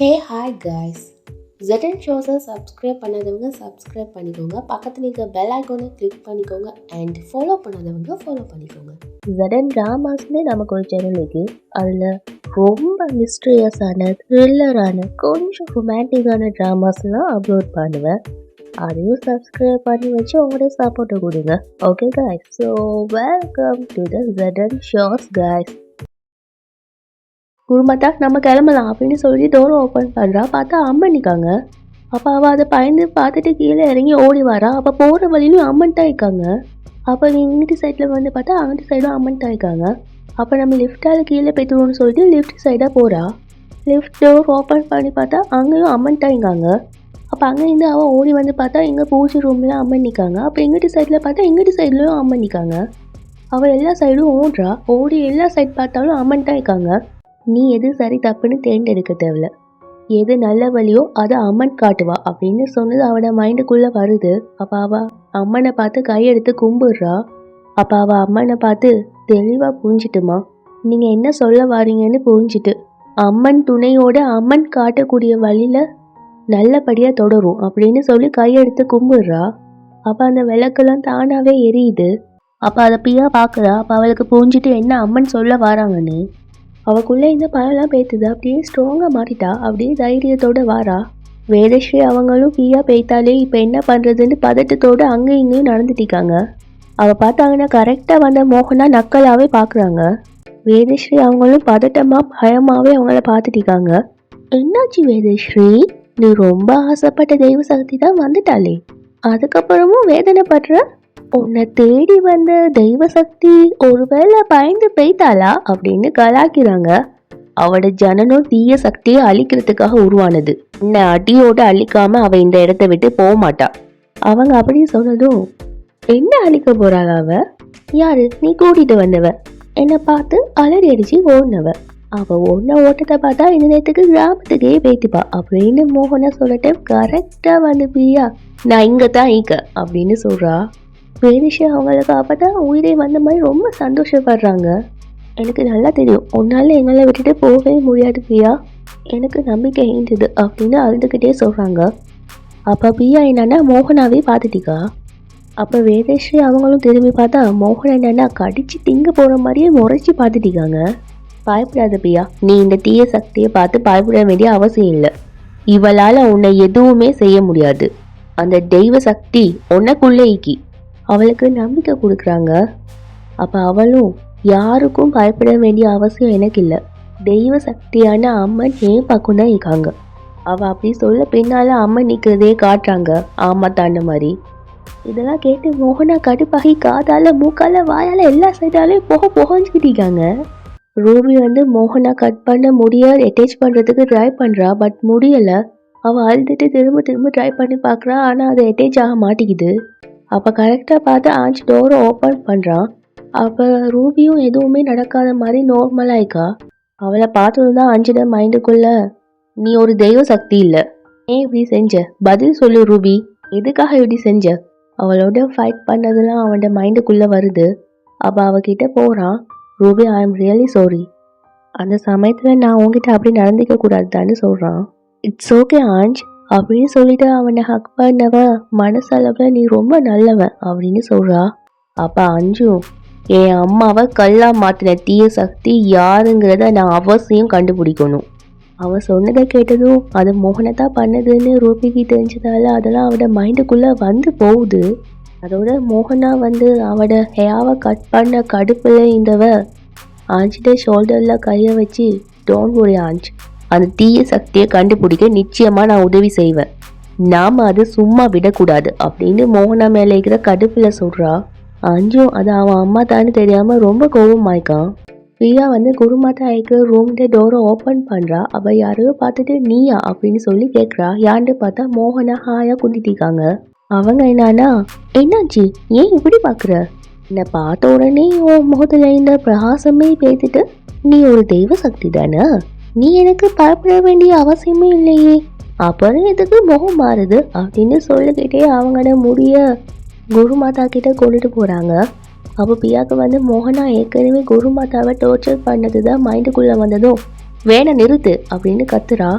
ஹே hi guys. ZN ஷோஸை subscribe பண்ணாதவங்க subscribe பண்ணிக்கோங்க. பக்கத்தில் இருக்க பெல் ஐக்கானை கிளிக் பண்ணிக்கோங்க அண்ட் ஃபாலோ பண்ணாதவங்க ஃபாலோ பண்ணிக்கோங்க. ZN ட்ராமாஸ்னே நமக்கு ஒரு சேனல் இருக்கு. அதில் ரொம்ப மிஸ்டீரியஸான த்ரில்லரான கொஞ்சம் ரொமான்டிக்கான ட்ராமாஸ்லாம் அப்லோட் பண்ணுவேன். அதையும் சப்ஸ்கிரைப் பண்ணி வச்சு உங்களோட சப்போர்ட்டை கொடுங்க. Okay guys, so welcome to the ZN shows guys. Gurumatha நம்ம கிளம்பலாம் அப்படின்னு சொல்லி டோரை ஓப்பன் பண்ணுறா. பார்த்தா அம்மன் நிற்காங்க. அப்போ அவள் அதை பயந்து பார்த்துட்டு கீழே இறங்கி ஓடி வரா. அப்போ போகிற வழியிலும் அம்மன்ட்டா இருக்காங்க. அப்போ இங்கிட்டு சைடில் வந்து பார்த்தா அங்கிட்டு சைடும் அம்மன்ட்டா இருக்காங்க. அப்போ நம்ம லிஃப்டால் கீழே போய்த்துருவோம்னு சொல்லிட்டு லிஃப்ட் சைடாக போகிறா. லிஃப்ட் டோர் ஓப்பன் பண்ணி பார்த்தா அங்கேயும் அம்மன்ட்டா இருக்காங்க. அப்போ அங்கேருந்து அவள் ஓடி வந்து பார்த்தா இங்கே பூஜை ரூமில் அம்மன் நிற்காங்க. அப்போ இங்கிட்டு சைடில் பார்த்தா இங்கிட்டு சைட்லேயும் அம்மன் நிற்காங்க. அவள் எல்லா சைடும் ஓடுறா. ஓடி எல்லா சைட் பார்த்தாலும் அம்மன்ட்டா இருக்காங்க. நீ எது சரி தப்புன்னு தேர்ந்தெடுக்க தேவையில்ல, எது நல்ல வழியோ அதை அம்மன் காட்டுவா அப்படின்னு சொன்னது அவட மைண்டுக்குள்ளே வருது. அப்போ அவள் அம்மனை பார்த்து கையெடுத்து கும்பிடுறா. அப்போ அவள் அம்மனை பார்த்து தெளிவாக புரிஞ்சிட்டுமா, நீங்கள் என்ன சொல்ல வாரீங்கன்னு புரிஞ்சிட்டு அம்மன் துணையோட அம்மன் காட்டக்கூடிய வழியில் நல்லபடியாக தொடரும் அப்படின்னு சொல்லி கையெடுத்து கும்பிடுறா. அப்போ அந்த விளக்கெல்லாம் தானாகவே எரியுது. அப்போ அதை பியா பார்க்குறா. அப்போ அவளுக்கு புரிஞ்சிட்டு என்ன அம்மன் சொல்ல வராங்கன்னு. அவளுக்குள்ளே இந்த பயம்லாம் பேத்துது. அப்படியே ஸ்ட்ராங்காக மாறிட்டா. அப்படியே தைரியத்தோடு வாரா. வேதஸ்ரீ அவங்களும் பியா பேய்த்தாலே இப்போ என்ன பண்ணுறதுன்னு பதட்டத்தோடு அங்கேயும் இங்கேயும் நடந்துட்டிருக்காங்க. அவள் பார்த்தாங்கன்னா கரெக்டாக வந்த மோகனா நக்கலாகவே பார்க்குறாங்க. வேதஸ்ரீ அவங்களும் பதட்டமாக பயமாகவே அவங்கள பார்த்துட்டிருக்காங்க. என்னாச்சு வேதஸ்ரீ, நீ ரொம்ப ஆசைப்பட்ட தெய்வ சக்தி தான் வந்துட்டாளே, அதுக்கப்புறமும் வேதனைப்படுற? உன்னை தேடி வந்த தெய்வ சக்தி ஒருவேளை பயந்து போய்த்தாளா அப்படின்னு கலாக்கிறாங்க. அவட ஜனனம் தீய சக்தியை அழிக்கிறதுக்காக உருவானது. உன்னை அடியோட அழிக்காம அவ இந்த இடத்த விட்டு போக மாட்டா. அவங்க அப்படி சொன்னதும், என்ன அழிக்க போறாள் அவ? யாரு? நீ கூட்டிட்டு வந்தவ, என்னை பார்த்து அலறி அடிச்சு ஓடினவ. அவ ஒன்ன ஓட்டத்தை பார்த்தா இந்த நேரத்துக்கு கிராமத்துக்கே பேத்துப்பா அப்படின்னு மோகனா சொல்லட்ட கரெக்டா வந்து பிரியா நான் இங்க தான் ஈக்க அப்படின்னு சொல்றா. வேதிஷா அவங்கள காப்பாற்ற உயிரே வந்த மாதிரி ரொம்ப சந்தோஷப்படுறாங்க. எனக்கு நல்லா தெரியும் உன்னால எங்களை விட்டுட்டு போகவே முடியாது பிரியா, எனக்கு நம்பிக்கை ஏந்தது அப்படின்னு அழுதுகிட்டே சொல்கிறாங்க. அப்போ பிரியா என்னன்னா மோகனாவே பார்த்துட்டிக்கா. அப்போ வேதஸ்ரீ அவங்களும் திரும்பி பார்த்தா மோகன் என்னன்னா கடிச்சு திங்க போகிற மாதிரியே முறைச்சி பார்த்துட்டிக்காங்க. பயப்படாத பிரியா, நீ இந்த தீய சக்தியை பார்த்து பயப்பட வேண்டிய அவசியம் இல்லை. இவளால் உன்னை எதுவுமே செய்ய முடியாது. அந்த தெய்வ சக்தி உனக்குள்ளே ஈக்கி அவளுக்கு நம்பிக்கை கொடுக்குறாங்க. அப்போ அவளும் யாருக்கும் பயப்பட வேண்டிய அவசியம் எனக்கு இல்லை, தெய்வ சக்தியான அம்மன் ஏன் பக்கம் தான் இருக்காங்க. அவள் அப்படி சொல்ல பின்னால் அம்மன் நிற்கிறதே காட்டுறாங்க ஆமாத்தாண்ட மாதிரி. இதெல்லாம் கேட்டு மோகனா கடுப்பாகி காதால் மூக்கால் வாயால் எல்லா சைடாலையும் புகஞ்சுக்கிட்டிருக்காங்க. ரூபி வந்து மோகனா கட் பண்ண முடிய அட்டாச் பண்ணுறதுக்கு ட்ரை பண்ணுறா. பட் முடியலை. அவள் அழுதுட்டு திரும்ப திரும்ப ட்ரை பண்ணி பார்க்குறா. ஆனால் அது அட்டாச் ஆக மாட்டேங்குது. அப்போ கரெக்டாக பார்த்து ஆஞ்சு டோரை ஓப்பன் பண்ணுறான். அப்போ ரூபியும் எதுவுமே நடக்காத மாதிரி நார்மலாக இருக்கா. அவளை பார்த்தது தான் ஆஞ்சோட மைண்டுக்குள்ள, நீ ஒரு தெய்வ சக்தி இல்லை, ஏன் இப்படி செஞ்ச, பதில் சொல்லு ரூபி, எதுக்காக இப்படி செஞ்ச? அவளோட ஃபைட் பண்ணதெல்லாம் அவனோட மைண்டுக்குள்ளே வருது. அப்போ அவகிட்ட போகிறான். Ruby, I am really sorry, அந்த சமயத்தில் நான் உங்ககிட்ட அப்படி நடந்துக்க கூடாது தான்னு சொல்கிறான். இட்ஸ் ஓகே ஆஞ்ச் அப்படின்னு சொல்லிட்டு அவனை ஹக் பண்ணவ மனசளவில் நீ ரொம்ப நல்லவன் அப்படின்னு சொல்கிறா. அப்போ அஞ்சும், என் அம்மாவை கல்லா மாற்றின தீய சக்தி யாருங்கிறத நான் அவசியம் கண்டுபிடிக்கணும். அவன் சொன்னதை கேட்டதும் அது மோகனை தான் பண்ணதுன்னு ரூபிக்கு தெரிஞ்சதால அதெல்லாம் அவட மைண்டுக்குள்ளே வந்து போகுது. அதோட மோகனா வந்து அவட ஹேயாவை கட் பண்ண கடுப்பில் இருந்தவ ஆஞ்சிட்ட ஷோல்டரில் கையை வச்சு, டோன்ட் வரி ஆஞ்ச், அந்த தீய சக்தியை கண்டுபிடிக்க நிச்சயமாக நான் உதவி செய்வேன், நாம் அது சும்மா விடக்கூடாது அப்படின்னு மோகனா மேலே இருக்கிற கடுப்பில் சொல்கிறா. அஞ்சும் அது அவன் அம்மா தான்னு தெரியாமல் ரொம்ப கோபமாயிக்கான். பிரியா வந்து குருமாத்தா இருக்கிற ரூம்ல டோரை ஓப்பன் பண்ணுறா. அவள் யாரையோ பார்த்துட்டு நீயா அப்படின்னு சொல்லி கேட்குறா. யாண்டு பார்த்தா மோகனா ஹாயாக குந்திட்டிருக்காங்க. அவங்க என்னன்னா, என்னாச்சு, ஏன் இப்படி பார்க்குற, என்னை பார்த்த உடனே உன் முகத்தில் இந்த பிரகாசமே பேத்துட்டு நீ ஒரு தெய்வ சக்தி தானே, நீ எனக்கு பயப்பட வேண்டிய அவசியமே இல்லையே, அப்புறம் எதுக்கு முகம் மாறுது அப்படின்னு சொல்லிக்கிட்டே அவங்களோட முடிய குருமாதா கிட்ட கொண்டுட்டு போகிறாங்க. அப்போ பியாவுக்கு வந்து மோகனா ஏற்கனவே குருமாதாவை டோர்ச்சர் பண்ணது தான் மைண்டுக்குள்ளே வந்ததும் வேணை நிறுத்து அப்படின்னு கத்துறா.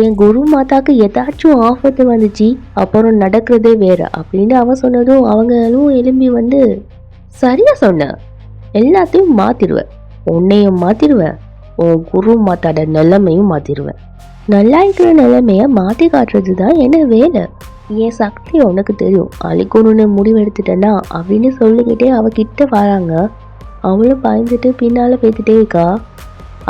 என் குரு மாதாக்கு ஏதாச்சும் ஆபத்து வந்துச்சு அப்புறம் நடக்கிறதே வேற அப்படின்னு அவன் சொன்னதும் அவங்களும் எழும்பி வந்து, சரியா சொன்ன, எல்லாத்தையும் மாத்திருவேன், உன்னையும் மாத்திருவேன், உன் குரு மாதாட நிலைமையும் மாத்திருவேன். நல்லா இருக்கிற நிலைமைய மாத்தி காட்டுறது தான் என்ன வேலை. என் சக்தி உனக்கு தெரியும், அழிக்கணும்னு முடிவெடுத்துட்டேன்னா அப்படின்னு சொல்லிக்கிட்டே அவகிட்ட வராங்க. அவளும் பயந்துட்டு பின்னால பேத்துட்டே இருக்கா.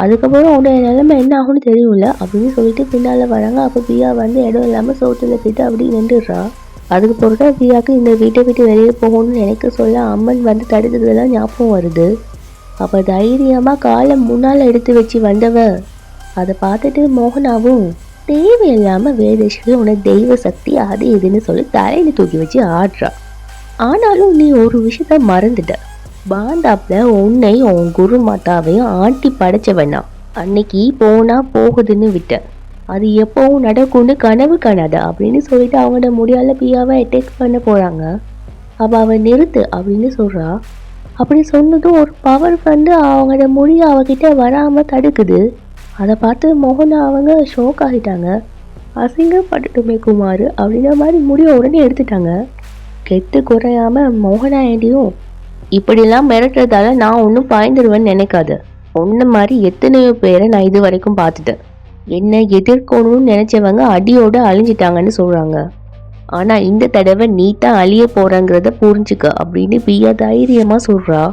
அதுக்கப்புறம் உன்னோட நிலைமை என்ன ஆகும்னு தெரியும்ல அப்படின்னு சொல்லிட்டு பின்னால வராங்க. அப்போ பிரியா வந்து இடம் இல்லாமல் சோத்துல போயிட்டு அப்படி நின்றுடுறா. அதுக்கு பிறகு பிரியாவுக்கு இந்த வீட்டை விட்டு வெளியே போகணும்னு நினைக்க சொல்ல அம்மன் வந்து தடுத்ததுலாம் ஞாபகம் வருது. அப்போ தைரியமாக காலை முன்னால் எடுத்து வச்சு வந்தவ அதை பார்த்துட்டு மோகனாவும் தேவையில்லாமல் வேதேஸ்வரி உனக்கு தெய்வ சக்தி அது இதுன்னு சொல்லி தலையில் தூக்கி வச்சு ஆடுறா. ஆனாலும் நீ ஒரு விஷயத்த மறந்துட்ட. பாந்தாப்ல உன்னை உன் குரு மாதாவையும் ஆட்டி படைச்ச வேணாம். அன்னைக்கு போனா போகுதுன்னு விட்ட, அது எப்பவும் நடக்கும்னு கனவு காணாத அப்படின்னு சொல்லிட்டு அவங்களோட முடியால பியாவை அட்டாக் பண்ண போறாங்க. அவ நிறுத்து அப்படின்னு சொல்றா. அப்படி சொன்னதும் ஒரு பவர் வந்து அவங்களோட முடிய அவகிட்ட வராம தடுக்குது. அதை பார்த்து மோகனா அவங்க ஷோக் ஆகிட்டாங்க. அசிங்கப்பட்டுட்டுமே குமார் அப்படின்ற மாதிரி முடிய உடனே எடுத்துட்டாங்க. கெத்து குறையாம மோகனா ஏண்டியும், இப்படிலாம் மிரட்டுறதால நான் ஒன்றும் பாய்ந்துருவேன்னு நினைக்காத. ஒன்ன மாதிரி எத்தனையோ பேரை நான் இது வரைக்கும் பார்த்துட்டேன். என்னை எதிர்க்கணும்னு நினைச்சவங்க அடியோட அழிஞ்சிட்டாங்கன்னு சொல்றாங்க. ஆனா இந்த தடவை நீ தான் அழிய போறங்கிறத புரிஞ்சுக்க அப்படின்னு பியா தைரியமா சொல்றா.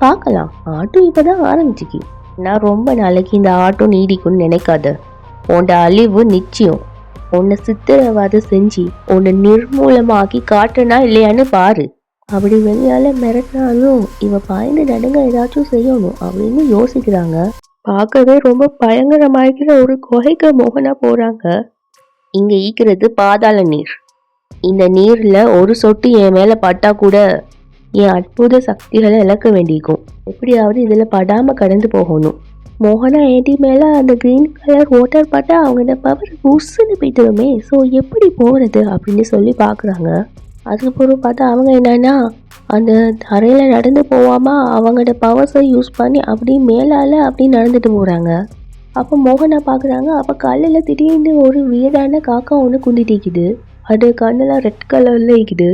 பார்க்கலாம், ஆட்டம் இப்பதான் ஆரம்பிச்சுக்கி. நான் ரொம்ப நாளைக்கு இந்த ஆட்டம் நீடிக்கும்னு நினைக்காத. உன்னோட அழிவு நிச்சயம். உன்னை சித்திரவாதம் செஞ்சு உன்னை நிர்மூலமாக்கி காட்டுனா இல்லையான்னு பாரு. அப்படி வெளியால மிரட்டினாலும் இவ பாய்ந்து நடுங்க ஏதாச்சும் செய்யணும் அப்படின்னு யோசிக்கிறாங்க. பார்க்கவே ரொம்ப பயங்கரமாகிற ஒரு குகைக்கு மோகனா போறாங்க. இங்க ஈக்கிறது பாதாள நீர். இந்த நீர்ல ஒரு சொட்டு என் மேல பட்டா கூட என் அற்புத சக்திகளை இழக்க வேண்டியிருக்கும். எப்படியாவது இதுல படாம கடந்து போகணும். மோகனா ஏடி மேல அந்த கிரீன் கலர் வாட்டர் பட்டா அவங்க பவர் உசுன்னு போய்த்துருமே. ஸோ எப்படி போறது அப்படின்னு சொல்லி பாக்குறாங்க. அதுக்கப்புறம் பார்த்தா அவங்க என்னன்னா அந்த தரையில் நடந்து போகாமல் அவங்களோட பவர்ஸை யூஸ் பண்ணி அப்படி மேலால் அப்படி நடந்துட்டு போகிறாங்க. அப்போ மோகனா பார்க்குறாங்க. அப்போ கல்லில் திடீர்னு ஒரு வியதான காக்கா ஒன்று குந்திட்டிக்குது. அது கண்ணெல்லாம் ரெட் கலரில் இருக்குது.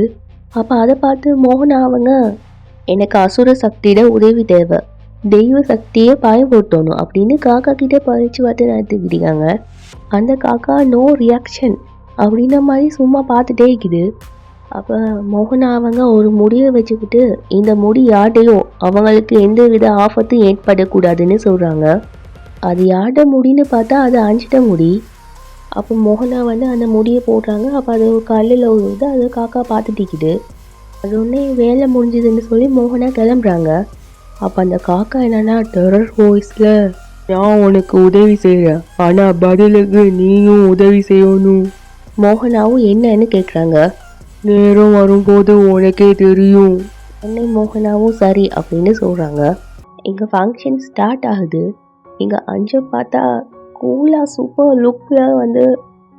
அப்போ அதை பார்த்து மோகனா அவங்க, எனக்கு அசுர சக்தியோட உதவி தேவை, தெய்வ சக்தியை பயன்படுத்தணும் அப்படின்னு காக்கா கிட்டே பறிச்சு பார்த்து நடத்திக்கிட்டாங்க. அந்த காக்கா நோ ரியாக்ஷன் அப்படின்ற மாதிரி சும்மா பார்த்துட்டே இருக்குது. அப்போ மோகனா அவங்க ஒரு முடியை வச்சுக்கிட்டு இந்த முடி யார்டையும் அவங்களுக்கு எந்த வித ஆபத்தும் ஏற்படக்கூடாதுன்னு சொல்கிறாங்க. அது யார்ட முடின்னு பார்த்தா அது அஞ்சிட்ட முடி. அப்போ மோகனா வந்து அந்த முடியை போடுறாங்க. அப்போ அது கல்லில் விழுது. அது காக்கா பார்த்துட்டிக்குது. அது ஒன்றே வேலை முடிஞ்சதுன்னு சொல்லி மோகனா கிளம்புறாங்க. அப்போ அந்த காக்கா என்னன்னா டெரர் வாய்ஸில், நான் உனக்கு உதவி செய்கிறேன், ஆனால் பதிலுக்கு நீயும் உதவி செய்யணும். மோகனாவும் என்னன்னு கேட்குறாங்க. நேரம் வரும்போது உனக்கே தெரியும். அன்னை மோகனாவும் சரி அப்படின்னு சொல்கிறாங்க. இங்கே ஃபங்க்ஷன் ஸ்டார்ட் ஆகுது. இங்கே அஞ்சு பார்த்தா கூலாக சூப்பர் லுக்கில் வந்து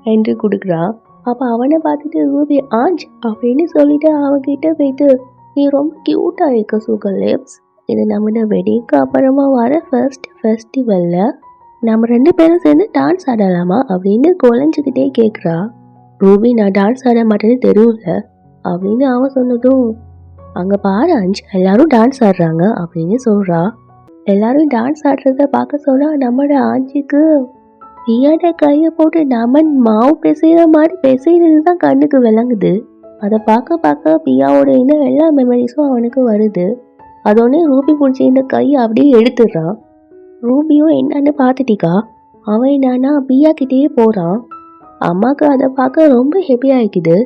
என்ட்ரி கொடுக்குறா. அப்போ அவனை பார்த்துட்டு ரூபி ஆஞ்ச் அப்படின்னு சொல்லிட்டு அவகிட்ட போயிட்டு, நீ ரொம்ப க்யூட்டாக இருக்க சூப்பர் லிப்ஸ், இது நம்மளோட வெட்டிங்க்கு அப்புறமா வர ஃபர்ஸ்ட் ஃபெஸ்டிவலில் நம்ம 2 பேரும் சேர்ந்து டான்ஸ் ஆடலாமா அப்படின்னு குழஞ்சிக்கிட்டே கேட்குறா. ரூபி நான் டான்ஸ் ஆட மாட்டேன்னு தெரியல அப்படின்னு அவன் சொன்னதும், அங்கே பாரு அஞ்சு எல்லாரும் டான்ஸ் ஆடுறாங்க அப்படின்னு சொல்கிறா. எல்லாரும் டான்ஸ் ஆடுறத பார்க்க சொன்னால் நம்மளோட ஆஞ்சிக்கு பியாட கையை போட்டு நமன் மாவு பிசைகிற மாதிரி பிசைகிறது தான் கண்ணுக்கு விளங்குது. அதை பார்க்க பியாவோட இன்னும் எல்லா மெமரிஸும் அவனுக்கு வருது. அதோடனே ரூபி பிடிச்சி இந்த கையை அப்படியே எடுத்துடுறான். ரூபியும் என்னன்னு பார்த்துட்டிக்கா. அவன் என்னன்னா பியா கிட்டேயே போகிறான். அம்மாவுக்கு அதை பார்க்க ரொம்ப ஹெப்பியாக இருக்குது.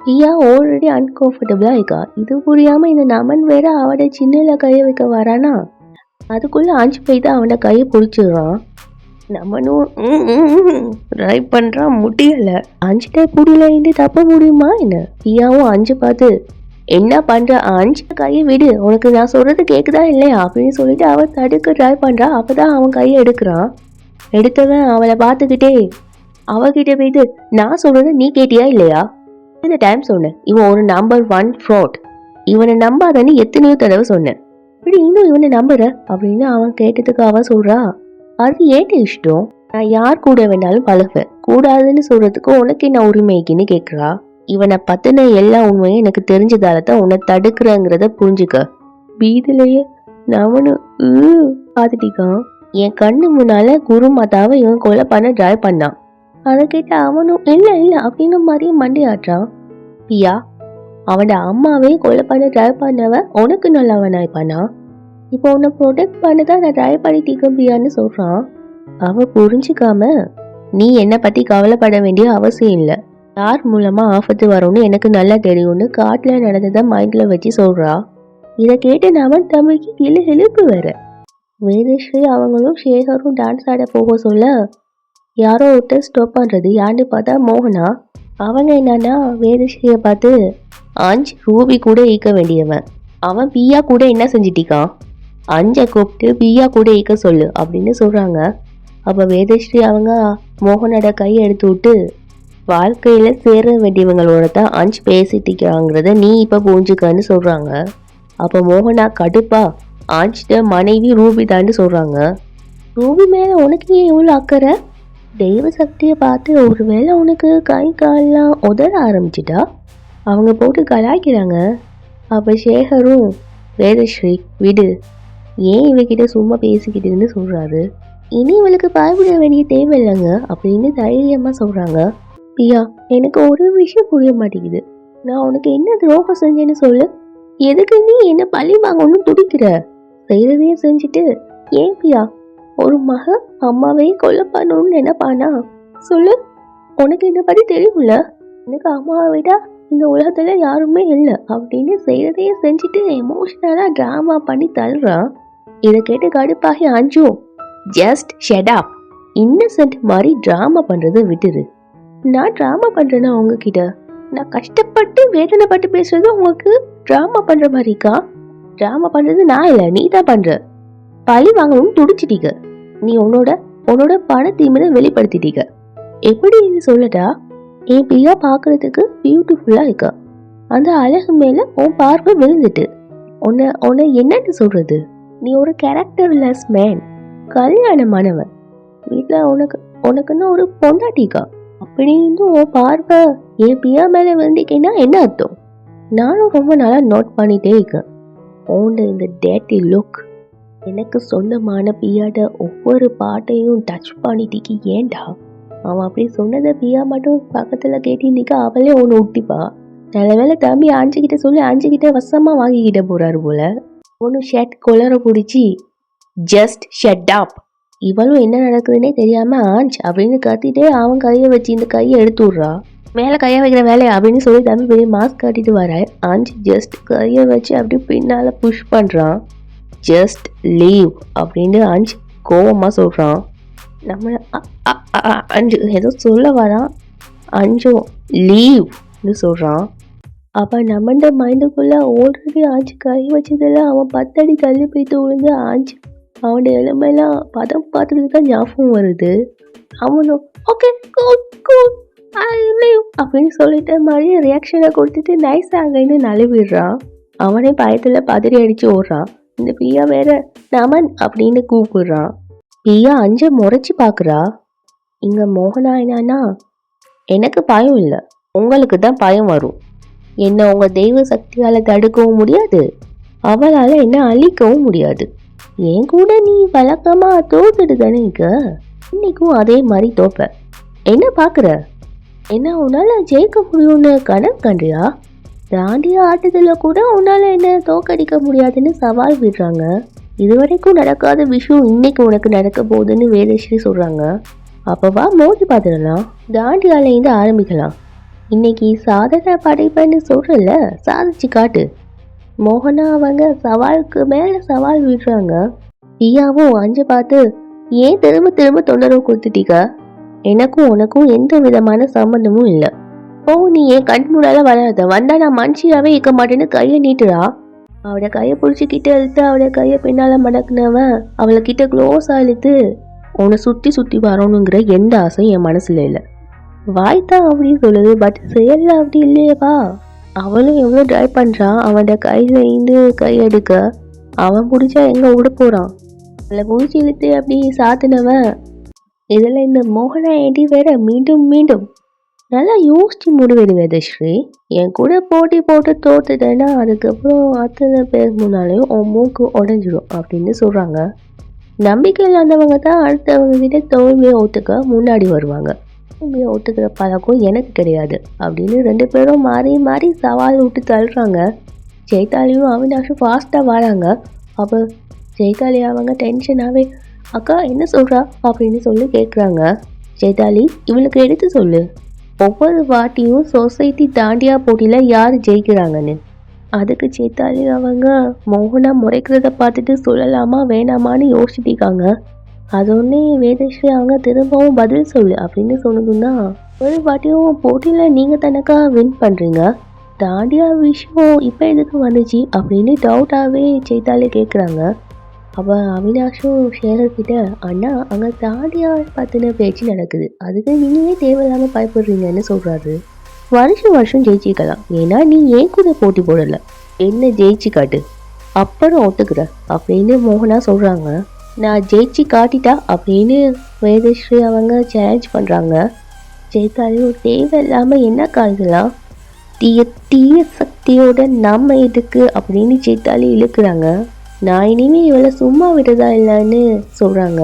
பியா ஆல்ரெடி அன்கம்ஃபர்டபுளாக இருக்கா. இது புரியாமல் இந்த நமன் வேற அவட சின்னல கையை வைக்க வரானா. அதுக்குள்ளே அஞ்சு போயிட்டு அவனோட கையை பிடிச்சிடுறான். நமனும் ட்ரை பண்ணுறான், முடியலை. அஞ்சுட்ட புடியிலேருந்து தப்ப முடியுமா என்ன. பியாவும் அஞ்சு பார்த்து, என்ன பண்ணுற அஞ்சு, கையை விடு, உனக்கு நான் சொல்கிறது கேட்குதா இல்லையா அப்படின்னு சொல்லிட்டு அவன் தடுக்க ட்ரை பண்ணுறா. அப்போ தான் அவன் கையை எடுக்கிறான். எடுத்தவன் அவளை பார்த்துக்கிட்டே அவகிட்ட போயிட்டு, நான் சொல்றது நீ கேட்டியா இல்லையா, இந்த டைம் சொன்னேன், இவன் ஒரு நம்பர் 1 ஃப்ராட், இவனை நம்பாதன்னு எத்தனையோ தடவை சொன்னேன், இப்படி இன்னும் இவனை நம்புற அப்படின்னு அவன் கேட்டதுக்கு அவன் சொல்றா, அது ஏட்ட இஷ்டம், நான் யார் கூட வேணாலும் பழகுவேன், கூடாதுன்னு சொல்றதுக்கு உனக்கு என்ன உரிமைக்குன்னு கேட்குறா. இவனை பத்தின எல்லா உண்மையும் எனக்கு தெரிஞ்சதால தான் உன்னை தடுக்கிறேங்கிறத புரிஞ்சுக்க. வீதிலேயே நவனு பார்த்துட்டிக்கான். என் கண்ணு முன்னால குரு மாதாவை இவன் கொலை பண்ண ட்ரை பண்ணான். அதை கேட்ட அவனும் இல்லை இல்லை அப்படின்னு மாதிரியே மண்டி ஆட்டுறான். பியா, அவனோட அம்மாவே கொலை பண்ண ட்ரை பண்ணவன் உனக்கு நல்லவன் ஆயிப்பானா? இப்போ உன்னை ப்ரொடெக்ட் பண்ணதான் நான் ட்ரை பண்ணிட்டீங்க பியான்னு சொல்றான். அவ புரிஞ்சுக்காம, நீ என்னை பத்தி கவலைப்பட வேண்டிய அவசியம் இல்லை, யார் மூலமா ஆபத்து வரும்னு எனக்கு நல்லா தெரியும்னு காட்டுல நடந்ததை மைண்ட்ல வச்சு சொல்றா. இதை கேட்டு அவன் தம்பிக்கு எழுப்பு வேற. வேதஸ்ரீ அவங்களும் சேகரும் டான்ஸ் ஆட போக சொல்ல யாரோ ஒருத்தர் ஸ்டாப் பண்றது யாருன்னு பார்த்தா மோகனா. அவங்க என்னன்னா வேதஸ்ரீயை பார்த்து, அஞ்ச் ரூபி கூட ஈக்க வேண்டியவன், அவன் பியா கூட என்ன செஞ்சிட்டிக்கான், அஞ்சை கூப்பிட்டு பியா கூட ஈக்க சொல்லு அப்படின்னு சொல்றாங்க. அப்போ வேதஸ்ரீ அவங்க மோகனோட கையை எடுத்து விட்டு, வாழ்க்கையில சேர வேண்டியவங்களோட தான் அஞ்சு பேசிட்டிருக்காங்கிறத நீ இப்போ புரிஞ்சுக்கன்னு சொல்றாங்க. அப்போ மோகனா கடுப்பா, ஆஞ்சிட்ட மனைவி ரூபி தான்னு சொல்றாங்க. ரூபி மேல உனக்கு ஏன் எவ்வளோ அக்கறை? தெய்வ சக்தியை பார்த்து ஒருவேளை உனக்கு கை கால்லாம் உதற ஆரம்பிச்சிட்டா? அவங்க போட்டு கலாய்க்கிறாங்க. அப்போ சேகரும், வேதஸ்ரீ விடு, ஏன் இவகிட்ட சும்மா பேசிக்கிட்டுன்னு சொல்றாரு. இனி இவளுக்கு பயப்பட வேண்டிய தேவையில்லைங்க அப்படின்னு தைரியமா சொல்றாங்க. பியா, எனக்கு ஒரு விஷயம் புரிய மாட்டேங்குது, நான் உனக்கு என்ன துரோகம் செஞ்சேன்னு சொல்லு, எதுக்கு நீ என்ன பழி வாங்கணும்னு துடிக்கிற? செய்யறதையும் செஞ்சுட்டு ஏன் பியா ஒரு மகன் அம்மாவே கொலை பண்ணணும்னு நினைப்பானா? சொல்லு, உனக்கு என்ன பத்தி தெரியும்ல, எனக்கு அம்மாவை விட இந்த உலகத்துல யாருமே இல்லை அப்படின்னு செய்யறதையும் செஞ்சுட்டு எமோஷனலா டிராமா பண்ணி தள்ளுறான். இதை கேட்டு கடுப்பாகி அஞ்சு, ஜஸ்ட் ஷட் அப், இன்னசென்ட் மாதிரி டிராமா பண்றதை விட்டுரு. நான் டிராமா பண்றேன்னா உங்ககிட்ட, நான் கஷ்டப்பட்டு வேதனைப்பட்டு பேசுறது உங்களுக்கு டிராமா பண்ற மாதிரிக்கா? டிராமா பண்றது நான் இல்லை, நீ தான் பண்ற. பழி வாங்கணும்னு துடிச்சிட்டீங்க, நீ உன்னோட பணத்தீமனை வெளிப்படுத்திட்டீங்க. எப்படின்னு சொல்லட்டா, என் பியா பாக்குறதுக்கு பியூட்டிஃபுல்லா இருக்கா, அந்த அழகு மேல உன் பார்வை விழுந்துட்டு உன்னை என்னன்னு சொல்றது? நீ ஒரு கேரக்டர்லெஸ் மேன், கல்யாணமானவன், வீட்டுல உனக்குன்னு ஒரு பொண்டாட்டிக்கா, அப்படின்னு உன் பார்வை என் பியா மேல விழுந்திக்கன்னா என்ன அர்த்தம்? நானும் ரொம்ப நாளா நோட் பண்ணிட்டே இருக்கேன் உன் இந்த டேட்டி லுக். எனக்கு சொந்தமான பியாட ஒவ்வொரு பாட்டையும் டச் பண்ணிட்டிக்கு. ஏண்டா அவன் அப்படி சொன்னதை பியா மட்டும் பக்கத்துல கேட்டிருந்திக்கா அவளே ஒன்று ஒட்டிப்பா. நல்ல வேலை தம்பி அஞ்சுக்கிட்ட சொல்லி அஞ்சுக்கிட்ட வசமா வாங்கிக்கிட்ட போறாரு போல. ஒன்று ஷர்ட் கொலர பிடிச்சி ஜஸ்ட் ஷட் அப். இவளும் என்ன நடக்குதுன்னே தெரியாம ஆஞ்ச் அப்படின்னு கத்திட்டே அவன் கையை வச்சு இந்த கையை எடுத்து விட்றா. மேலே கையை வைக்கிற வேலை அப்படின்னு சொல்லி தம்பி பெரிய மாஸ்க் காட்டிட்டு வர ஆஞ்ச் ஜஸ்ட் கையை வச்சு அப்படி பின்னால புஷ் பண்றான். ஜஸ்ட் லீவ் அப்படின்னு அஞ்ச் கோவமா சொல்றான். நம்ம அஞ்சு ஏதோ சொல்ல வரான், அஞ்சும் லீவ்னு சொல்றான். அப்ப நம்ம மைண்டுக்குள்ள ஆல்ரெடி ஆஞ்சு கை வச்சதெல்லாம் அவன் 10 அடி தள்ளி போயிட்டு விழுந்து ஆஞ்சு அவனோட எலும்பெல்லாம் பதம் பார்த்துட்டு தான் ஞாபகம் வருது. அவனும் okay cool cool I leave அப்படின்னு சொல்லிட்டு மறுபடியும் ரியாக்ஷனை கொடுத்துட்டு நைஸ் ஆகன்னு நழுவிடுறான். அவனே பயத்துல பதறி அடிச்சு ஓடுறான். இந்த பியா வேற நமன் அப்படின்னு கூப்பிடுறான். பியா அஞ்ச முறைச்சி பாக்குறா. இங்க மோகனா என்னன்னா, எனக்கு பயம் இல்லை, உங்களுக்கு தான் பயம் வரும். என்ன உங்க தெய்வ சக்தியால தடுக்கவும் முடியாது, அவளால என்ன அழிக்கவும் முடியாது. என் கூட நீ வழக்கமா தோத்துட்டு தானே இருக்க, இன்னைக்கும் அதே மாதிரி தோப்ப. என்ன பாக்குற? என்ன உன்னால ஜெயிக்க முடியும்னு கனவு கண்டியா? தாண்டிய ஆட்டத்துல கூட உன்னால என்ன தோக்கடிக்க முடியாதுன்னு சவால் விடுறாங்க. இதுவரைக்கும் நடக்காத விஷயம் இன்னைக்கு உனக்கு நடக்க போகுதுன்னு வேதஸ்ரீ சொல்றாங்க. அப்பவா மோதி பார்த்துடலாம், தாண்டியாலேருந்து ஆரம்பிக்கலாம். இன்னைக்கு சாதனை படைப்பேன்னு சொல்றல, சாதிச்சு காட்டு. மோகனா அவங்க சவாலுக்கு மேல சவால் விடுறாங்க. பியாவும் அஞ்சு பார்த்து, ஏன் திரும்ப திரும்ப தொந்தரவு கொடுத்துட்டீங்க? எனக்கும் உனக்கும் எந்த விதமான சம்பந்தமும் இல்லை. ஓ, நீ என் கண் முன்னால வராத, வந்தா நான் மனுஷியாவே இருக்க மாட்டேன்னு கையை நீட்டுறா. அவளை கையை பிடிச்சிக்கிட்டு இழுத்து அவளை கையை பின்னால மடக்குனவன் அவளை கிட்ட க்ளோஸா இழுத்து, உன்னை சுத்தி சுத்தி வரணுங்கிற எந்த ஆசையும் என் மனசுல இல்லை. வாய்த்தான் அப்படின்னு சொல்லுது, பட் செயல்ல அப்படி இல்லையேவா? அவளும் எவ்வளோ ட்ரை பண்றான் அவனோட கையில இருந்து கை எடுக்க. அவன் பிடிச்சா எங்க விட போறான். அவளை பிடிச்சி இழுத்து அப்படி சாத்தினவன் இதில் இந்த மோகனா ஏடி வேற மீண்டும் மீண்டும் நல்லா யோசிச்சு முடிவெடு வேதஸ்ரீ. என் கூட போட்டி போட்டு தோத்துட்டேன்னா அதுக்கப்புறம் அத்தனை பேர் முன்னாலேயும் உன் மூக்கு உடஞ்சிடும் அப்படின்னு சொல்கிறாங்க. நம்பிக்கை இல்லாதவங்க தான் அடுத்தவங்க கிட்ட தோல்வியை ஒத்துக்க முன்னாடி வருவாங்க. தோல்வியை ஒத்துக்கிற பழக்கம் எனக்கு கிடையாது அப்படின்னு 2 பேரும் மாறி மாறி சவால் விட்டு தள்ளுறாங்க. ஜெயதாலியும் அவினாஷும் ஃபாஸ்ட்டாக வராங்க. அப்போ ஜெயதாலி அவங்க டென்ஷனாகவே அக்கா என்ன சொல்கிறா அப்படின்னு சொல்லி கேட்குறாங்க. ஜெயதாலி இவளுக்கு எடுத்து சொல்லு, ஒவ்வொரு வாட்டியும் சொசைட்டி தாண்டியா போட்டியில் யார் ஜெயிக்கிறாங்கன்னு. அதுக்கு ஜெயதாலி அவங்க மோகனா முறைக்கிறத பார்த்துட்டு சொல்லலாமா வேணாமான்னு யோசிச்சிருக்காங்க. அதொன்னே வேதஸ்ரீ அவங்க திரும்பவும் பதில் சொல்லு அப்படின்னு சொன்னதுன்னா, ஒரு வாட்டியும் போட்டியில் நீங்கள் தனக்கா வின் பண்ணுறீங்க, தாண்டியா விஷயம் இப்போ எதுக்கு வந்துச்சு அப்படின்னு டவுட்டாகவே ஜெயதாலி கேட்குறாங்க. அப்போ அவினாஷும் ஷேகர்கிட்ட அண்ணா அங்கே தாண்டியா பற்றின பேச்சு நடக்குது, அதுக்கு நீங்களே தேவையில்லாமல் பயப்படுறீங்கன்னு சொல்கிறாரு. வருஷம் வருஷம் ஜெயிச்சிக்கலாம், ஏன்னா நீ ஏன் கூட போட்டி போடலை, என்ன ஜெயிச்சு காட்டு அப்புறம் ஒத்துக்கிற அப்படின்னு மோகனா சொல்கிறாங்க. நான் ஜெயிச்சு காட்டிட்டா அப்படின்னு வேதஸ்ரீ அவங்க சேலஞ்ச் பண்ணுறாங்க. ஜெயதாலியும் தேவையில்லாமல் என்ன கால்கலாம், தீய சக்தியோட நம்ம எதுக்கு அப்படின்னு ஜெயதாலி இழுக்கிறாங்க. நான் இனிமேல் இவளை சும்மா விடுறதா இல்லைன்னு சொல்கிறாங்க.